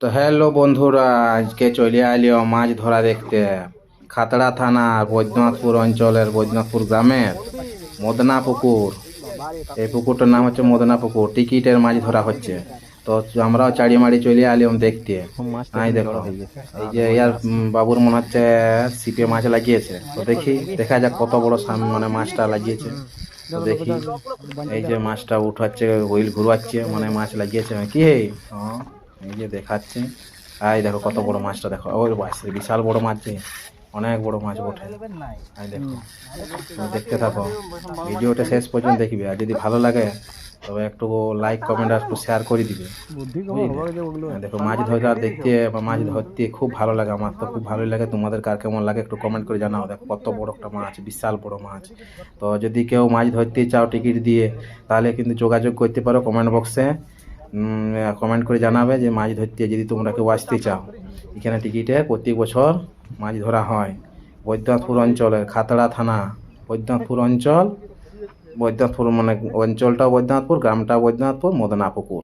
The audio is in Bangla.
তো হ্যালো বন্ধুরা, আজকে চলে আইলিও মাছ ধরা দেখতে। খাতড়া থানার বৈদ্যনাথপুর অঞ্চলের বৈদ্যনাথপুর গ্রামের মদনা পুকুর। এই পুকুরটার নাম হচ্ছে মদনা পুকুর। টিকিটের মাছ ধরা হচ্ছে। তো আমরাও চাড়ি মাড়ি চলে আলিম দেখতে। আই দেখো, এই যে ইয়ার বাবুর মনে হচ্ছে ছিপে মাছ লাগিয়েছে। তো দেখি, দেখা যাক কত বড় মানে মাছটা লাগিয়েছে। তো দেখি, এই যে মাছটা উঠাচ্ছে, হুইল ঘুরাচ্ছে, মানে মাছ লাগিয়েছে কি। হ্যাঁ, এই যে দেখাচ্ছে। এই দেখো কত বড় মাছটা, দেখো ওই বাস, বিশাল বড় মাছ যে, অনেক বড় মাছ বটে। এই দেখো, তুমি দেখতে থাকো, ভিডিওটা শেষ পর্যন্ত দেখবে। আর যদি ভালো লাগে তবে একটু লাইক কমেন্ট আর একটু শেয়ার করে দিবে, বুঝলে? দেখো মাছ ধরা দেখতে বা মাছ ধরতে খুব ভালো লাগে। আমার তো খুব ভালোই লাগে। তোমাদের কার কেমন লাগে একটু কমেন্ট করে জানাও। দেখো কত বড় একটা মাছ, বিশাল বড় মাছ। তো যদি কেউ মাছ ধরতে চাও টিকিট দিয়ে, তাহলে কিন্তু যোগাযোগ করতে পারো কমেন্ট বক্সে। কমেন্ট করে জানাবে যে মাছ ধরতে যদি তোমরা কেউ আসতে চাও। এখানে টিকিটে প্রতি বছর মাছ ধরা হয়। বৈদ্যনাথপুর অঞ্চলের খাতড়া থানা, বৈদ্যনাথপুর অঞ্চল, বৈদ্যনাথপুর মানে অঞ্চলটা বৈদ্যনাথপুর, গ্রামটা বৈদ্যনাথপুর, মদনা পুকুর।